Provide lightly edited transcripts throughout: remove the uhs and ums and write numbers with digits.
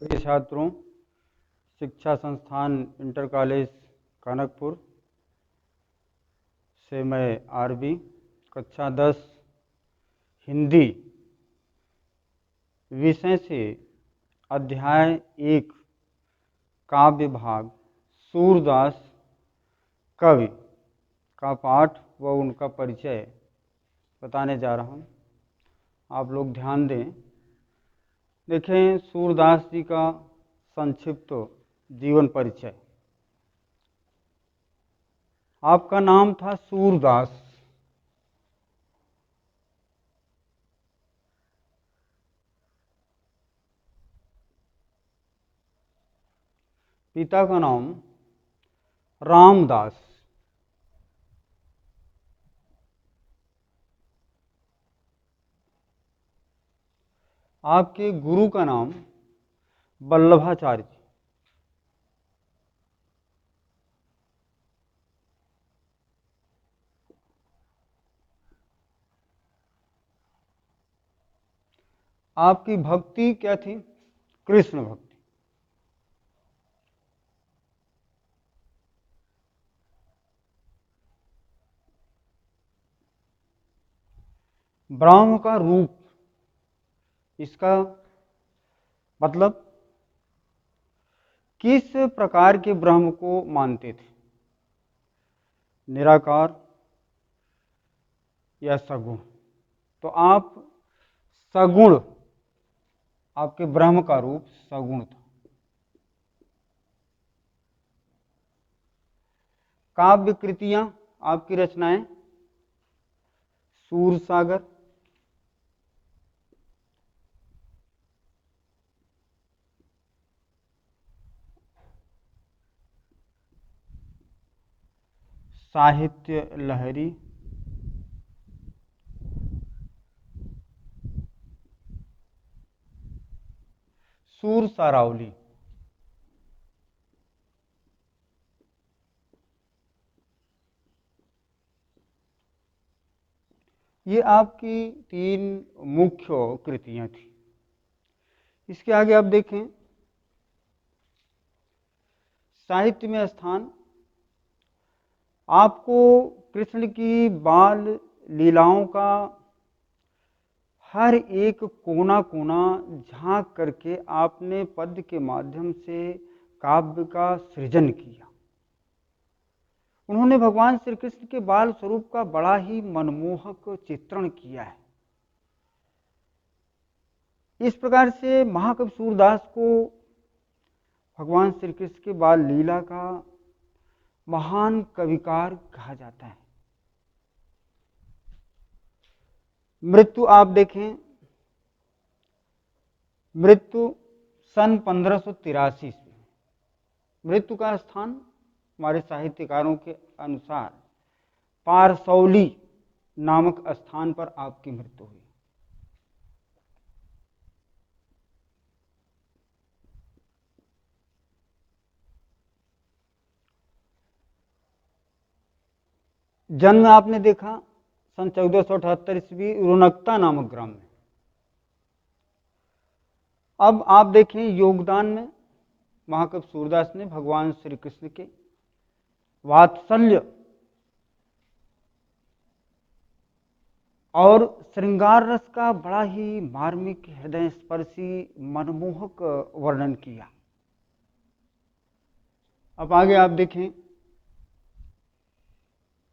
प्रिय छात्रों, शिक्षा संस्थान इंटर कॉलेज कानकपुर से मैं आरबी कक्षा 10 हिंदी विषय से अध्याय 1 काव्य भाग सूरदास कवि का पाठ व उनका परिचय बताने जा रहा हूँ। आप लोग ध्यान दें। देखें, सूरदास जी का संक्षिप्त जीवन परिचय। आपका नाम था सूरदास। पिता का नाम रामदास। आपके गुरु का नाम वल्लभाचार्य जी। आपकी भक्ति क्या थी? कृष्ण भक्ति। ब्रह्म का रूप, इसका मतलब किस प्रकार के ब्रह्म को मानते थे? निराकार या सगुण? तो आप सगुण, आपके ब्रह्म का रूप सगुण था। काव्य कृतियां, आपकी रचनाएं सूरसागर, साहित्य लहरी, सूर सारावली। ये आपकी 3 मुख्य कृतियां थी। इसके आगे आप देखें, साहित्य में स्थान आपको कृष्ण की बाल लीलाओं का हर एक कोना कोना झांक करके आपने पद्य के माध्यम से काव्य का सृजन किया। उन्होंने भगवान श्री कृष्ण के बाल स्वरूप का बड़ा ही मनमोहक चित्रण किया है। इस प्रकार से महाकवि सूरदास को भगवान श्री कृष्ण के बाल लीला का महान कविकार कहा जाता है। मृत्यु आप देखें, मृत्यु सन 1583 ईस्वी। मृत्यु का स्थान हमारे साहित्यकारों के अनुसार पारसौली नामक स्थान पर आपकी मृत्यु हुई। जन्म आपने देखा सन 1478 ईस्वी रोनकता नामक ग्राम में। अब आप देखें, योगदान में महाकवि सूरदास ने भगवान श्री कृष्ण के वात्सल्य और श्रृंगार रस का बड़ा ही मार्मिक, हृदय स्पर्शी, मनमोहक वर्णन किया। अब आगे आप देखें,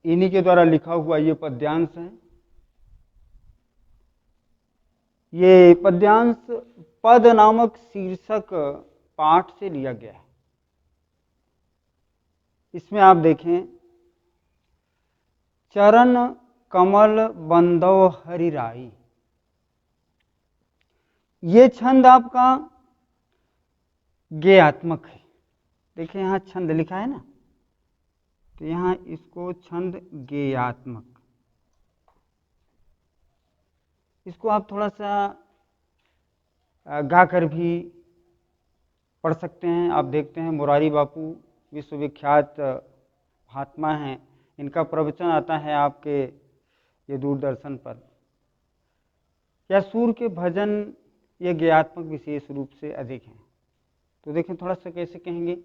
इन्हीं के द्वारा लिखा हुआ ये पद्यांश है। ये पद्यांश पद नामक शीर्षक पाठ से लिया गया है। इसमें आप देखें, चरण कमल बंदो हरिराई। ये छंद आपका गेयात्मक है। देखिए, यहां छंद लिखा है ना, तो यहां इसको छंद गेयात्मक, इसको आप थोड़ा सा गाकर भी पढ़ सकते हैं। आप देखते हैं, मुरारी बापू विश्वविख्यात महात्मा हैं, इनका प्रवचन आता है आपके ये दूरदर्शन पर। या सूर के भजन ये गेयात्मक विशेष रूप से अधिक हैं। तो देखें थोड़ा सा कैसे कहेंगे।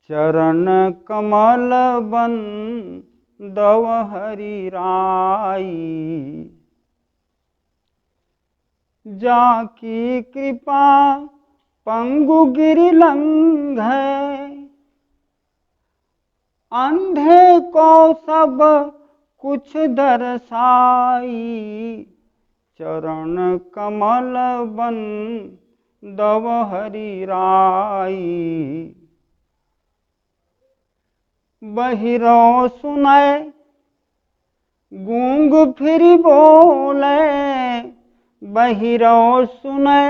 चरण कमल बंदव हरि राई, जाकी कृपा पंगु गिरि लंघै, अंधे को सब कुछ दर्शाई, चरण कमल बंदव हरि राई। बहिरो सुनै गूंग फिर बोले, बहिरो सुनै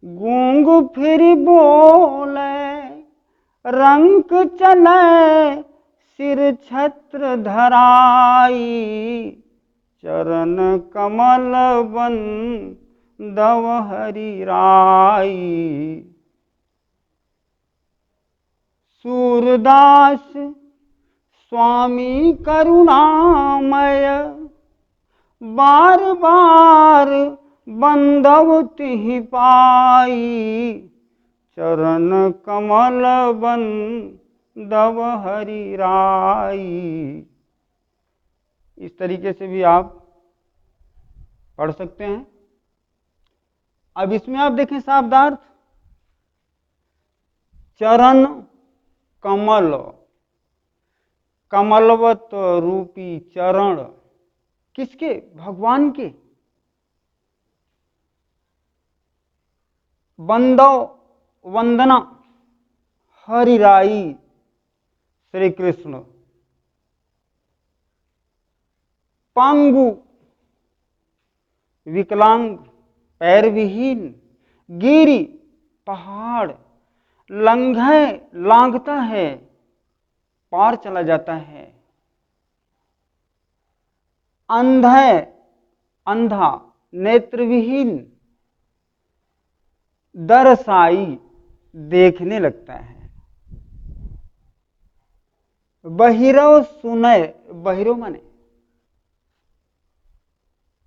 गूंग फिर बोले, रंक चले सिर छत्र धराई, चरण कमल बंदव हरि राई। सूरदास स्वामी करुणामय, बार बार बंदव तिहि पाई, चरण कमल बंदव हरि राई। इस तरीके से भी आप पढ़ सकते हैं। अब इसमें आप देखें शब्दार्थ, चरण कमल, कमलवत रूपी चरण किसके? भगवान के। बंदव वंदना, हरिराई श्री कृष्ण। पांगु विकलांग, पैर विहीन। गिरी पहाड़। लंघे लांघता है, पार चला जाता है। अंधे अंधा, नेत्र विहीन। दरसाई देखने लगता है। बहिरो सुनय, बहिरो माने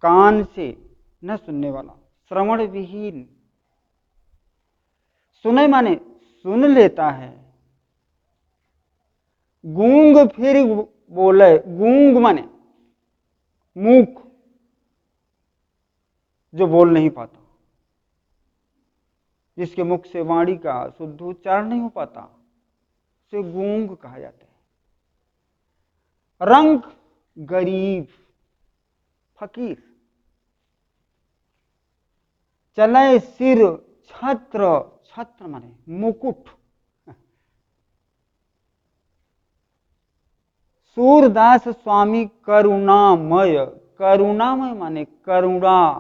कान से न सुनने वाला, श्रवण विहीन। सुनय माने सुन लेता है। गूंग फिर बोले, गूंग माने मूक, जो बोल नहीं पाता, जिसके मुख से वाणी का शुद्ध उच्चारण नहीं हो पाता, उसे गूंग कहा जाता है। रंग गरीब, फकीर। चले सिर छत्र, छत्र माने मुकुट। सूरदास स्वामी करुणामय, करुणामय माने करुणा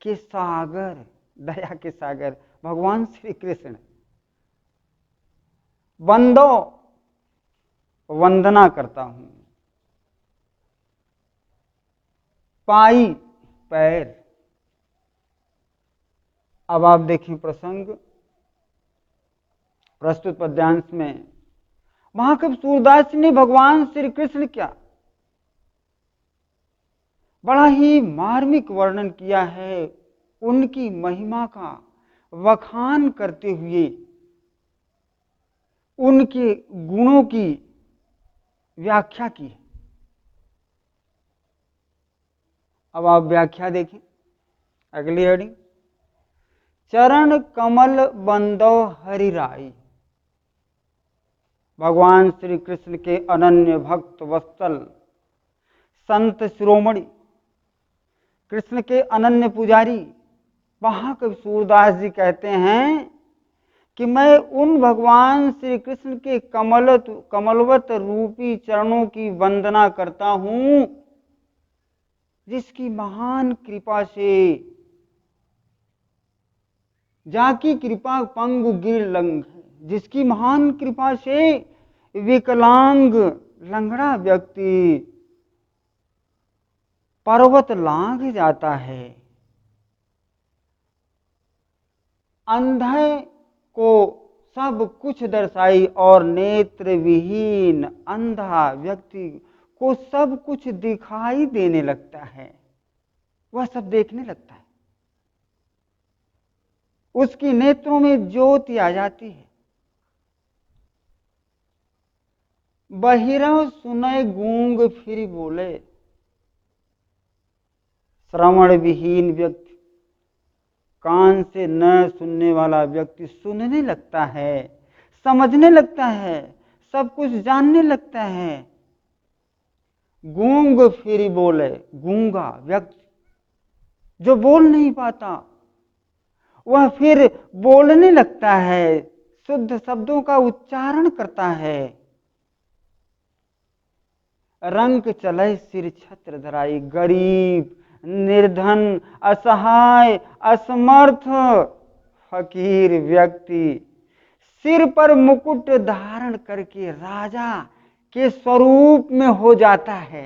के सागर, दया के सागर भगवान श्री कृष्ण। बंदो वंदना करता हूं। पाई पैर। अब आप देखिए प्रसंग प्रस्तुत पद्यांश में महाकवि सूरदास ने भगवान श्री कृष्ण क्या बड़ा ही मार्मिक वर्णन किया है, उनकी महिमा का वखान करते हुए उनके गुणों की व्याख्या की। अब आप व्याख्या देखें, अगली हेडिंग। चरण कमल बंदव हरिराई। भगवान श्री कृष्ण के अनन्य भक्त वत्सल संत शिरोमणि, कृष्ण के अनन्य पुजारी महाकवि सूरदास जी कहते हैं कि मैं उन भगवान श्री कृष्ण के कमलवत रूपी चरणों की वंदना करता हूं, जिसकी महान कृपा से, जाकी कृपा पंगु गिर लंघ, जिसकी महान कृपा से विकलांग लंगड़ा व्यक्ति पर्वत लांघ जाता है। अंधे को सब कुछ दर्शाई, और नेत्र विहीन अंधा व्यक्ति को सब कुछ दिखाई देने लगता है, वह सब देखने लगता है। उसकी नेत्रों में ज्योति आ जाती है। बहिरव सुनय गूंग फिर बोले, श्रवण विहीन व्यक्ति, कान से न सुनने वाला व्यक्ति सुनने लगता है, समझने लगता है, सब कुछ जानने लगता है। गूंग फिर बोले, गूंगा व्यक्ति जो बोल नहीं पाता, वह फिर बोलने लगता है, शुद्ध शब्दों का उच्चारण करता है। रंक चले सिर छत्र धराई, गरीब, निर्धन, असहाय, असमर्थ, फकीर व्यक्ति सिर पर मुकुट धारण करके राजा के स्वरूप में हो जाता है।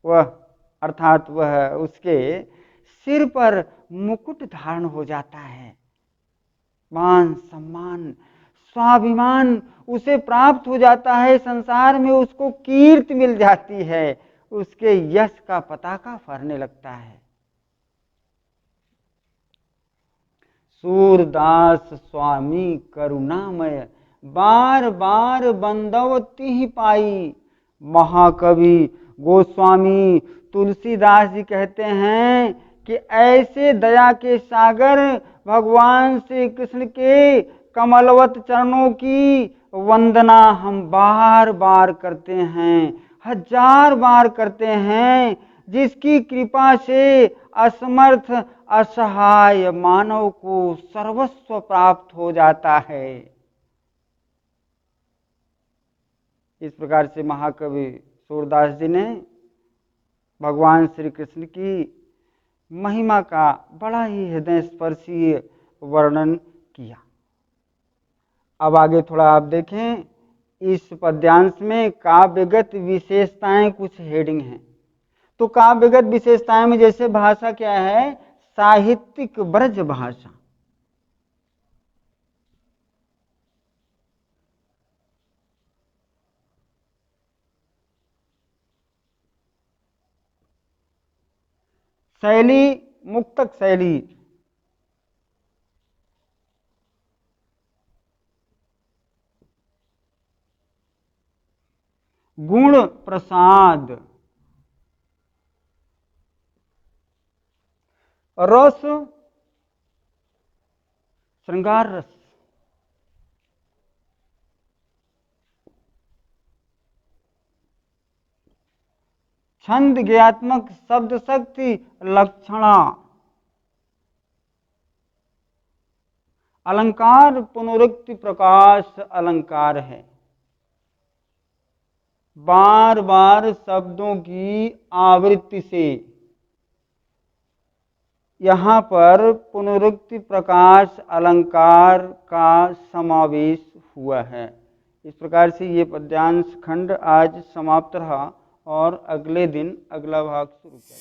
वह अर्थात वह उसके सिर पर मुकुट धारण हो जाता है। मान सम्मान स्वाभिमान उसे प्राप्त हो जाता है, संसार में उसको कीर्ति मिल जाती है, उसके यश का पताका फहरने लगता है। सूरदास स्वामी करुणामय, बार बार बंदवती ही पाई। महाकवि गोस्वामी तुलसीदास जी कहते हैं कि ऐसे दया के सागर भगवान श्री कृष्ण के कमलवत चरणों की वंदना हम बार बार करते हैं, हजार बार करते हैं, जिसकी कृपा से असमर्थ असहाय मानव को सर्वस्व प्राप्त हो जाता है। इस प्रकार से महाकवि सूरदास जी ने भगवान श्री कृष्ण की महिमा का बड़ा ही हृदय स्पर्शी वर्णन किया। अब आगे थोड़ा आप देखें, इस पद्यांश में काव्यगत विशेषताएं कुछ हेडिंग हैं। तो काव्यगत विशेषताएं में जैसे भाषा क्या है, साहित्यिक ब्रज भाषा, शैली मुक्तक शैली, गुण प्रसाद, रस श्रृंगार रस, छंद ज्ञात्मक शब्द शक्ति लक्षणा, अलंकार पुनरुक्ति प्रकाश अलंकार है। बार बार शब्दों की आवृत्ति से यहाँ पर पुनरुक्ति प्रकाश अलंकार का समावेश हुआ है। इस प्रकार से ये पद्यांश खंड आज समाप्त रहा और अगले दिन अगला भाग शुरू किया।